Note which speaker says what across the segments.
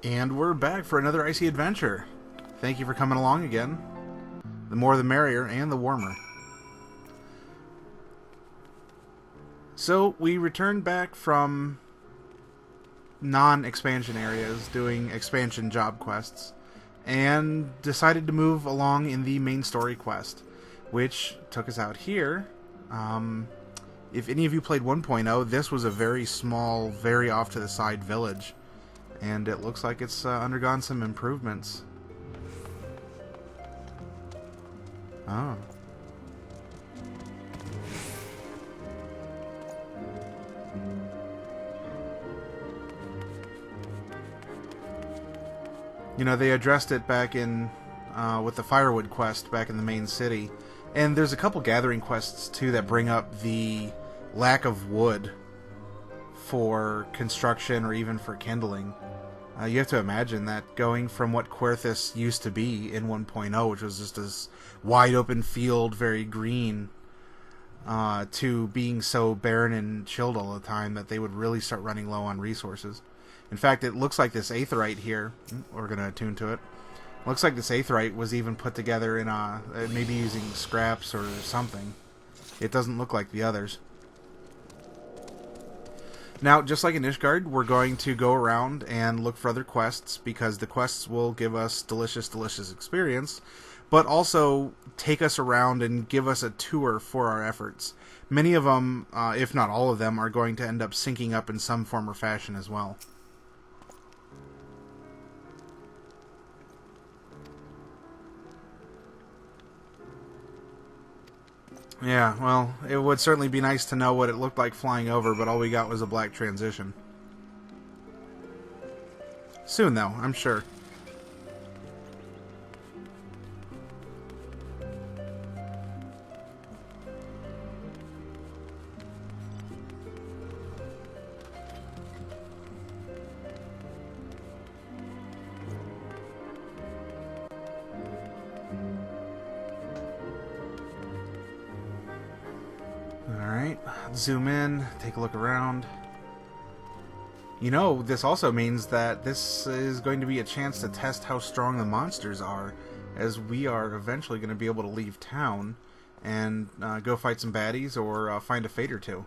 Speaker 1: And we're back for another icy adventure. Thank you for coming along again. The more the merrier, and the warmer. So, we returned back from non-expansion areas, doing expansion job quests, and decided to move along in the main story quest, which took us out here. If any of you played 1.0, this was a very small, very off-to-the-side village. And it looks like it's undergone some improvements. Oh. You know, they addressed it back in, with the firewood quest back in the main city. And there's a couple gathering quests, too, that bring up the lack of wood for construction or even for kindling. You have to imagine that going from what Querthus used to be in 1.0, which was just this wide open field, very green, to being so barren and chilled all the time that they would really start running low on resources. In fact, it looks like this aetheryte here, we're going to attune to it, looks like this aetheryte was even put together in maybe using scraps or something. It doesn't look like the others. Now, just like in Ishgard, we're going to go around and look for other quests, because the quests will give us delicious, delicious experience, but also take us around and give us a tour for our efforts. Many of them, if not all of them, are going to end up syncing up in some form or fashion as well. Yeah, well, it would certainly be nice to know what it looked like flying over, but all we got was a black transition. Soon, though, I'm sure. Alright, zoom in, take a look around. You know, this also means that this is going to be a chance to test how strong the monsters are, as we are eventually going to be able to leave town and go fight some baddies or find a fate or two.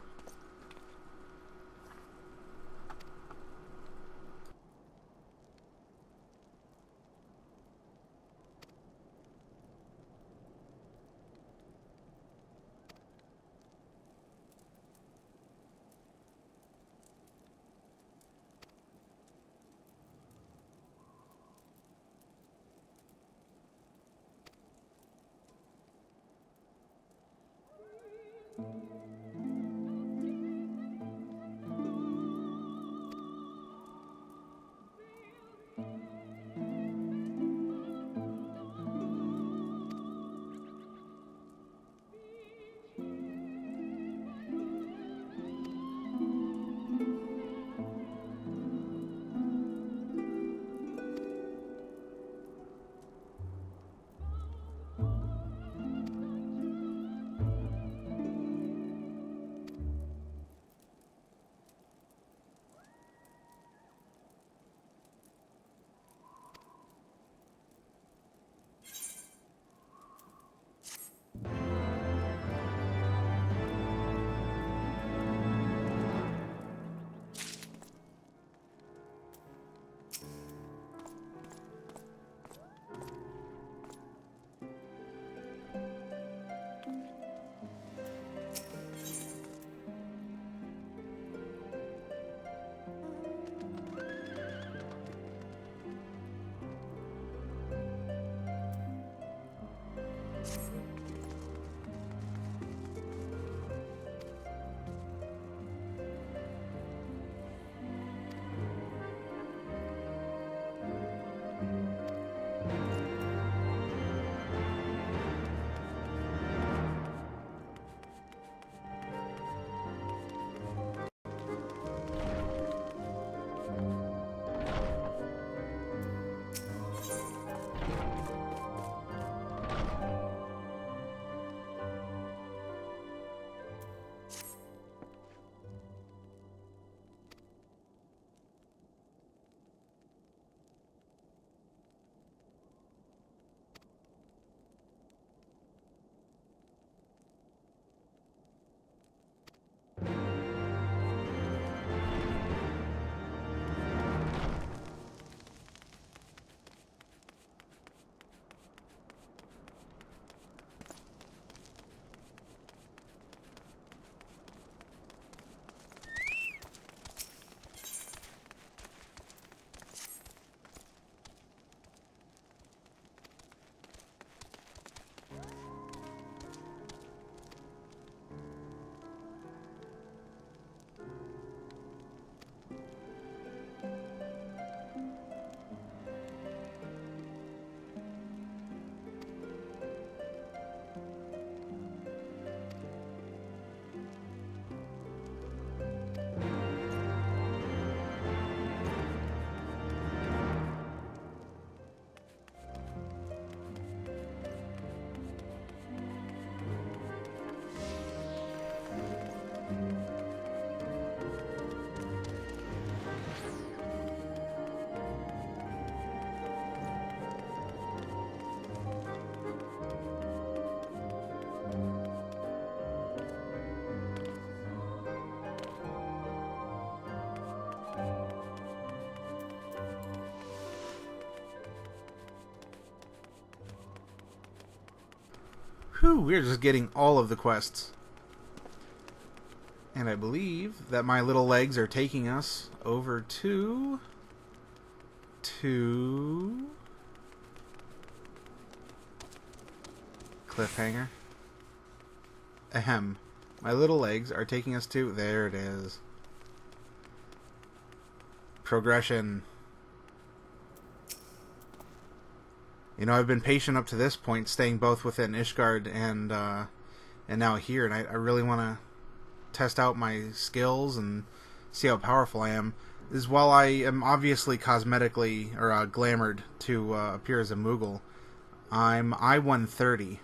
Speaker 1: Woo! We're just getting all of the quests. And I believe that my little legs are taking us over to... Cliffhanger. Ahem. My little legs are taking us to... There it is. Progression. You know, I've been patient up to this point, staying both within Ishgard and now here, and I really want to test out my skills and see how powerful I am. Is while I am obviously cosmetically or glamored to appear as a Moogle, I'm I-130,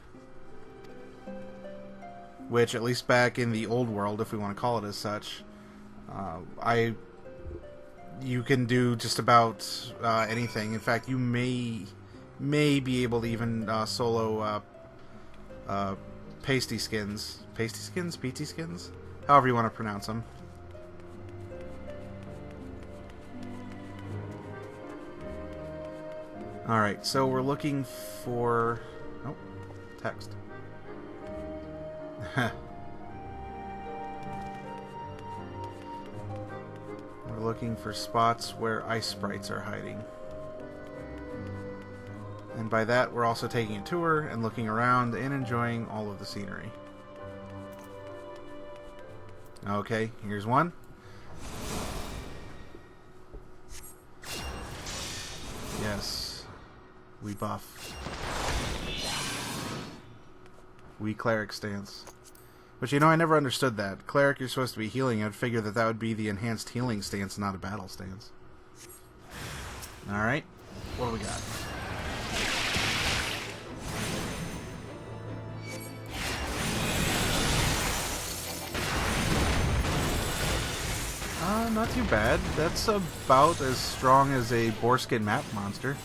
Speaker 1: which at least back in the old world, if we want to call it as such, you can do just about anything. In fact, you may be able to even solo pasty skins, PT skins, however you want to pronounce them. Alright, so we're looking for... Oh, text. We're looking for spots where ice sprites are hiding. And by that, we're also taking a tour and looking around and enjoying all of the scenery. Okay, here's one. Yes, we buff. We cleric stance. But you know, I never understood that. Cleric, you're supposed to be healing. I'd figure that would be the enhanced healing stance, not a battle stance. Alright, what do we got? Not too bad. That's about as strong as a boarskin map monster.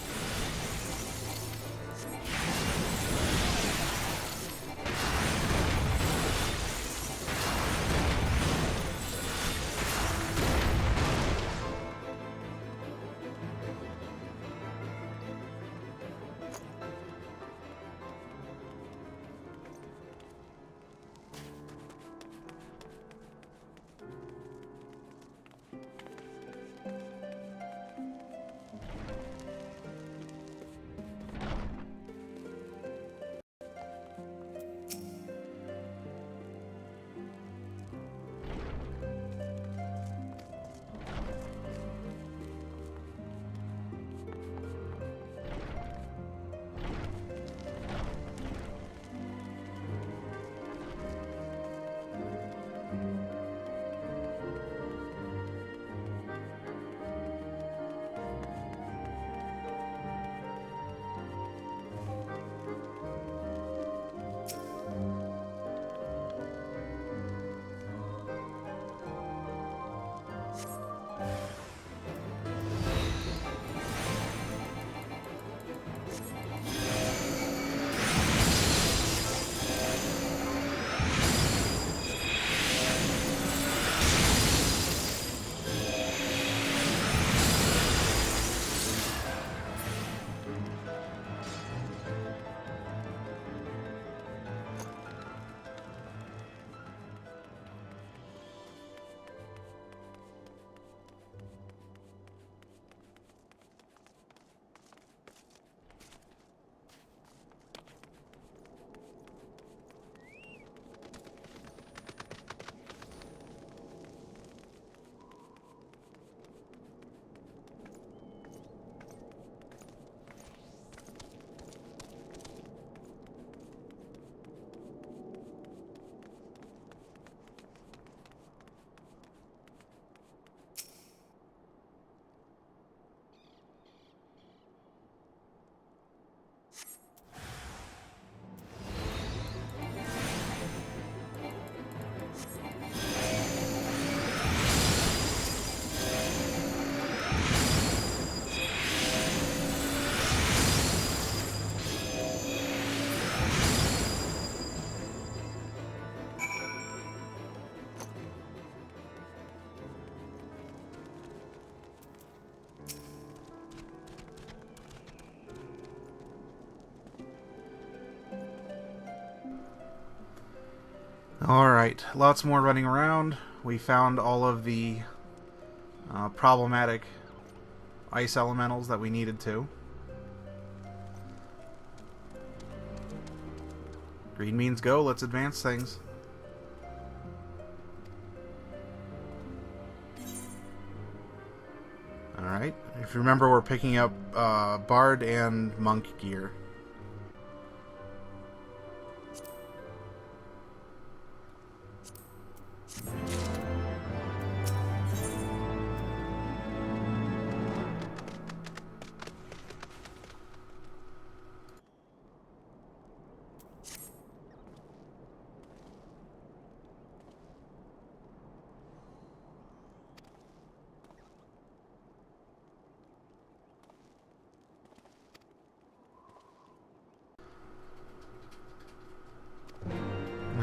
Speaker 1: Alright, lots more running around. We found all of the problematic ice elementals that we needed to. Green means go, let's advance things. Alright, if you remember, we're picking up Bard and Monk gear.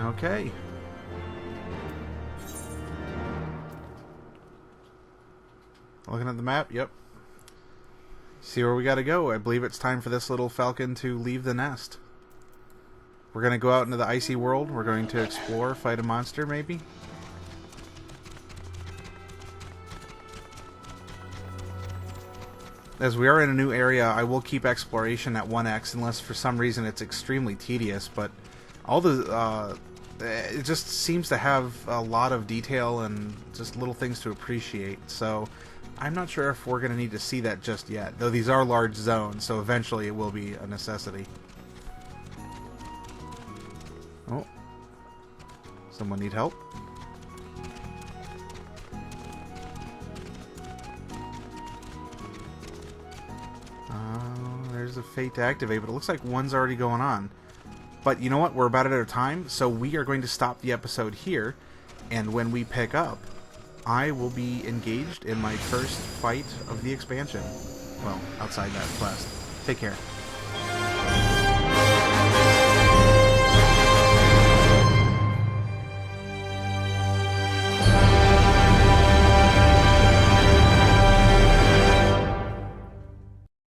Speaker 1: Okay. Looking at the map, yep. See where we gotta go. I believe it's time for this little falcon to leave the nest. We're gonna go out into the icy world. We're going to explore, fight a monster, maybe? As we are in a new area, I will keep exploration at 1x unless for some reason it's extremely tedious, but all the it just seems to have a lot of detail and just little things to appreciate, so I'm not sure if we're going to need to see that just yet, though these are large zones, so eventually it will be a necessity. Oh. Someone need help? There's a fate to activate, but it looks like one's already going on. But you know what? We're about out of time, so we are going to stop the episode here, and when we pick up, I will be engaged in my first fight of the expansion. Well, outside that quest. Take care.